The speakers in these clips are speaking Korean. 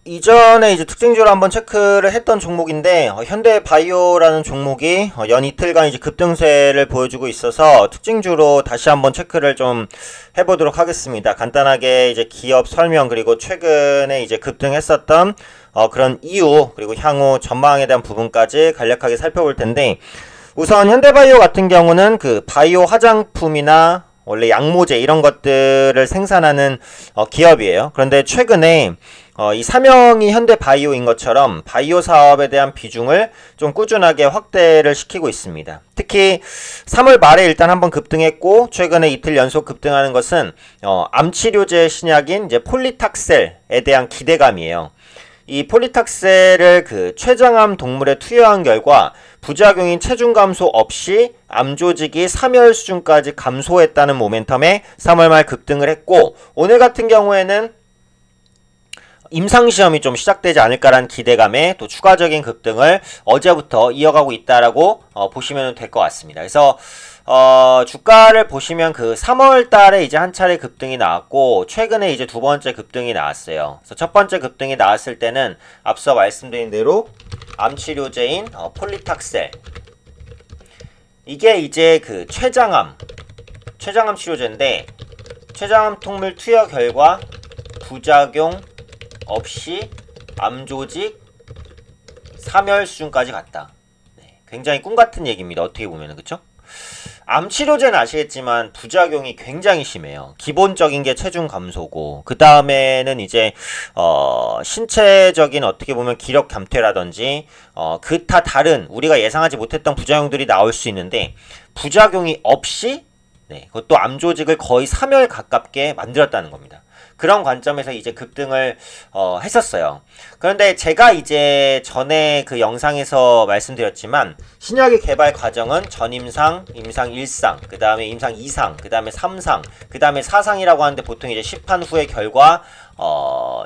이전에 이제 특징주를 한번 체크를 했던 종목인데, 현대바이오라는 종목이 연 이틀간 이제 급등세를 보여주고 있어서 특징주로 다시 한번 체크를 좀 해보도록 하겠습니다. 간단하게 이제 기업 설명, 그리고 최근에 이제 급등했었던 그런 이유, 그리고 향후 전망에 대한 부분까지 간략하게 살펴볼 텐데, 우선 현대바이오 같은 경우는 그 바이오 화장품이나 원래 양모제 이런 것들을 생산하는 기업이에요. 그런데 최근에 이 사명이 현대바이오인 것처럼 바이오 사업에 대한 비중을 좀 꾸준하게 확대를 시키고 있습니다. 특히 3월 말에 일단 한번 급등했고, 최근에 이틀 연속 급등하는 것은 암치료제 신약인 이제 폴리탁셀에 대한 기대감이에요. 이 폴리탁셀을 그 췌장암 동물에 투여한 결과 부작용인 체중 감소 없이 암 조직이 3열 수준까지 감소했다는 모멘텀에 3월 말 급등을 했고, 오늘 같은 경우에는 임상시험이 좀 시작되지 않을까라는 기대감에 또 추가적인 급등을 어제부터 이어가고 있다라고 보시면 될 것 같습니다. 그래서 주가를 보시면 그 3월 달에 이제 한 차례 급등이 나왔고, 최근에 이제 두 번째 급등이 나왔어요. 그래서 첫 번째 급등이 나왔을 때는 앞서 말씀드린 대로 암치료제인 폴리탁셀, 이게 이제 그 췌장암 치료제인데, 췌장암 통밀 투여 결과 부작용 없이 암조직 3열 수준까지 갔다. 네, 굉장히 꿈같은 얘기입니다. 어떻게 보면은, 그쵸? 암치료제는 아시겠지만 부작용이 굉장히 심해요. 기본적인 게 체중 감소고, 그 다음에는 이제 신체적인 어떻게 보면 기력 감퇴라든지 그타 다른 우리가 예상하지 못했던 부작용들이 나올 수 있는데, 부작용이 없이 그것도 암 조직을 거의 3열 가깝게 만들었다는 겁니다. 그런 관점에서 이제 급등을 했었어요. 그런데 제가 이제 전에 그 영상에서 말씀드렸지만, 신약의 개발 과정은 전임상, 임상 1상, 그 다음에 임상 2상, 그 다음에 3상, 그 다음에 4상이라고 하는데, 보통 이제 시판 후의 결과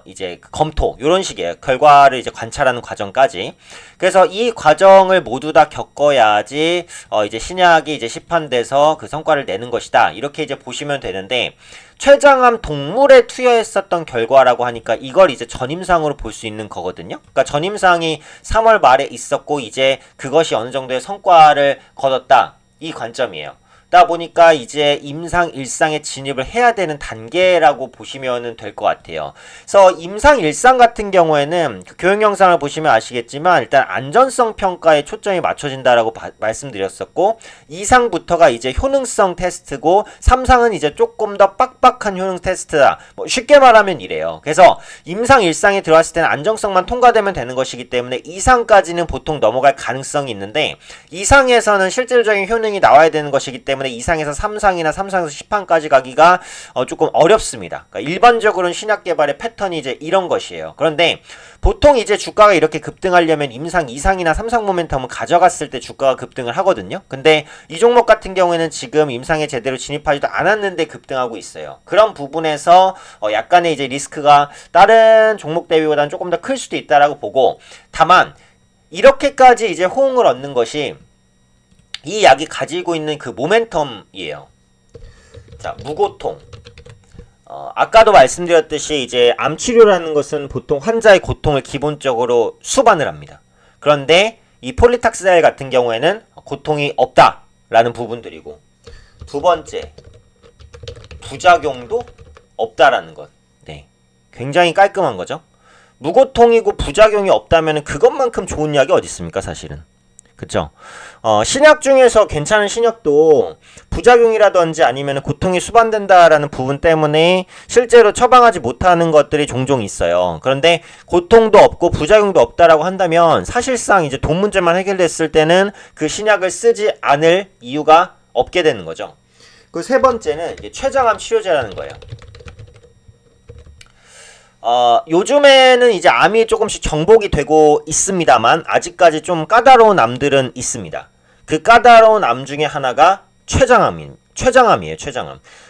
이제 검토, 요런 식의 결과를 이제 관찰하는 과정까지. 그래서 이 과정을 모두 다 겪어야지 이제 신약이 이제 시판돼서 그 성과를 내는 것이다, 이렇게 이제 보시면 되는데, 췌장암 동물에 투여했었던 결과라고 하니까 이걸 이제 전임상으로 볼 수 있는 거거든요. 그러니까 전임상이 3월 말에 있었고, 이제 그것이 어느 정도의 성과를 거뒀다, 이 관점이에요. 다 보니까 이제 임상 1상에 진입을 해야 되는 단계라고 보시면 될 것 같아요. 그래서 임상 1상 같은 경우에는 그 교육 영상을 보시면 아시겠지만, 일단 안전성 평가에 초점이 맞춰진다라고 말씀드렸었고, 2상부터가 이제 효능성 테스트고, 3상은 이제 조금 더 빡빡한 효능 테스트다, 뭐 쉽게 말하면 이래요. 그래서 임상 1상에 들어왔을 때는 안정성만 통과되면 되는 것이기 때문에 2상까지는 보통 넘어갈 가능성이 있는데, 2상에서는 실질적인 효능이 나와야 되는 것이기 때문에 2상에서 3상이나 3상에서 10상까지 가기가 조금 어렵습니다. 그러니까 일반적으로는 신약 개발의 패턴이 이제 이런 것이에요. 그런데 보통 이제 주가가 이렇게 급등하려면 임상 2상이나 3상 모멘텀을 가져갔을 때 주가가 급등을 하거든요. 근데 이 종목 같은 경우에는 지금 임상에 제대로 진입하지도 않았는데 급등하고 있어요. 그런 부분에서 약간의 이제 리스크가 다른 종목 대비보다는 조금 더 클 수도 있다라고 보고, 다만 이렇게까지 이제 호응을 얻는 것이 이 약이 가지고 있는 그 모멘텀이에요. 자, 무고통. 아까도 말씀드렸듯이 이제 암치료라는 것은 보통 환자의 고통을 기본적으로 수반을 합니다. 그런데 이 폴리탁셀 같은 경우에는 고통이 없다라는 부분들이고, 두 번째, 부작용도 없다라는 것. 네, 굉장히 깔끔한 거죠. 무고통이고 부작용이 없다면 그것만큼 좋은 약이 어디 있습니까, 사실은. 그쵸? 신약 중에서 괜찮은 신약도 부작용이라든지 아니면 고통이 수반된다라는 부분 때문에 실제로 처방하지 못하는 것들이 종종 있어요. 그런데 고통도 없고 부작용도 없다라고 한다면 사실상 이제 돈 문제만 해결됐을 때는 그 신약을 쓰지 않을 이유가 없게 되는 거죠. 그 세 번째는 이제 췌장암 치료제라는 거예요. 요즘에는 이제 암이 조금씩 정복이 되고 있습니다만, 아직까지 좀 까다로운 암들은 있습니다. 그 까다로운 암 중에 하나가 췌장암이에요.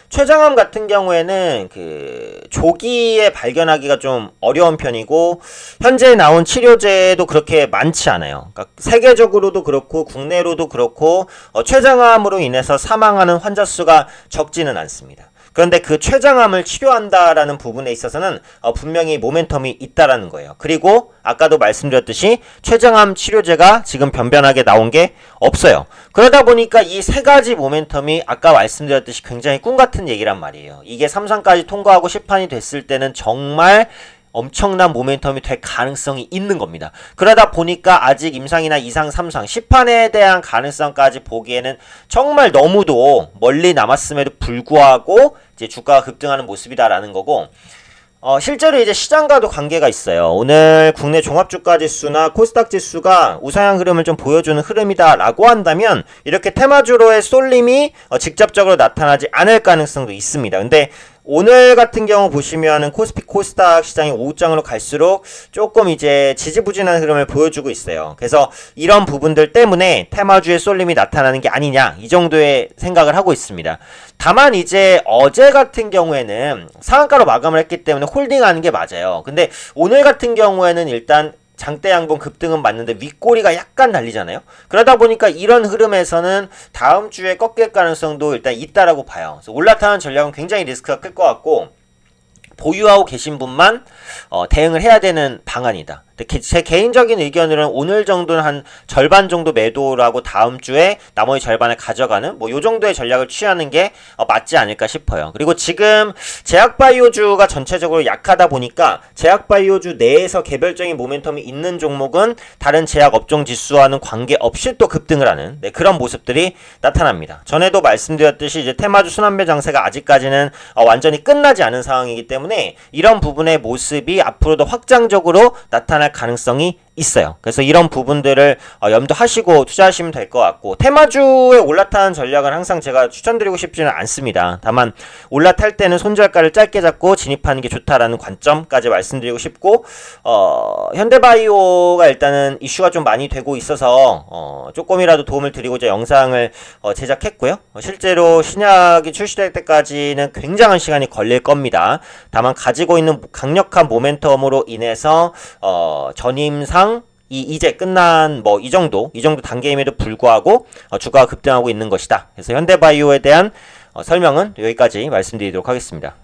췌장암 같은 경우에는 그 조기에 발견하기가 좀 어려운 편이고, 현재 나온 치료제도 그렇게 많지 않아요. 그러니까 세계적으로도 그렇고 국내로도 그렇고 췌장암으로 인해서 사망하는 환자 수가 적지는 않습니다. 그런데 그 췌장암을 치료한다라는 부분에 있어서는 분명히 모멘텀이 있다라는 거예요. 그리고 아까도 말씀드렸듯이 췌장암 치료제가 지금 변변하게 나온 게 없어요. 그러다 보니까 이 세 가지 모멘텀이 아까 말씀드렸듯이 굉장히 꿈같은 얘기란 말이에요. 이게 3상까지 통과하고 시판이 됐을 때는 정말 엄청난 모멘텀이 될 가능성이 있는 겁니다. 그러다 보니까 아직 임상이나 2상, 3상 시판에 대한 가능성까지 보기에는 정말 너무도 멀리 남았음에도 불구하고 이제 주가가 급등하는 모습이다라는 거고, 실제로 이제 시장과도 관계가 있어요. 오늘 국내 종합주가 지수나 코스닥 지수가 우상향 흐름을 좀 보여주는 흐름이다라고 한다면 이렇게 테마주로의 쏠림이 직접적으로 나타나지 않을 가능성도 있습니다. 근데 오늘 같은 경우 보시면은 코스피 코스닥 시장이 오후장으로 갈수록 조금 이제 지지부진한 흐름을 보여주고 있어요. 그래서 이런 부분들 때문에 테마주의 쏠림이 나타나는 게 아니냐, 이 정도의 생각을 하고 있습니다. 다만 이제 어제 같은 경우에는 상한가로 마감을 했기 때문에 홀딩하는 게 맞아요. 근데 오늘 같은 경우에는 일단 장대 양봉 급등은 맞는데 윗꼬리가 약간 날리잖아요. 그러다 보니까 이런 흐름에서는 다음 주에 꺾일 가능성도 일단 있다라고 봐요. 그래서 올라타는 전략은 굉장히 리스크가 클 것 같고, 보유하고 계신 분만 대응을 해야 되는 방안이다. 제 개인적인 의견으로는 오늘 정도는 한 절반 정도 매도라고 다음 주에 나머지 절반을 가져가는 뭐 요 정도의 전략을 취하는 게 맞지 않을까 싶어요. 그리고 지금 제약바이오주가 전체적으로 약하다 보니까 제약바이오주 내에서 개별적인 모멘텀이 있는 종목은 다른 제약 업종 지수와는 관계없이 또 급등을 하는 그런 모습들이 나타납니다. 전에도 말씀드렸듯이 이제 테마주 순환매 장세가 아직까지는 완전히 끝나지 않은 상황이기 때문에 이런 부분의 모습이 앞으로도 확장적으로 나타날 가능성이 있어요. 그래서 이런 부분들을 염두하시고 투자하시면 될 것 같고, 테마주에 올라타는 전략은 항상 제가 추천드리고 싶지는 않습니다. 다만 올라탈 때는 손절가를 짧게 잡고 진입하는 게 좋다라는 관점까지 말씀드리고 싶고, 현대바이오가 일단은 이슈가 좀 많이 되고 있어서 조금이라도 도움을 드리고자 영상을 제작했고요. 실제로 신약이 출시될 때까지는 굉장한 시간이 걸릴 겁니다. 다만 가지고 있는 강력한 모멘텀으로 인해서 전임상 이제 끝난 뭐 이 정도 단계임에도 불구하고 주가가 급등하고 있는 것이다. 그래서 현대바이오에 대한 설명은 여기까지 말씀드리도록 하겠습니다.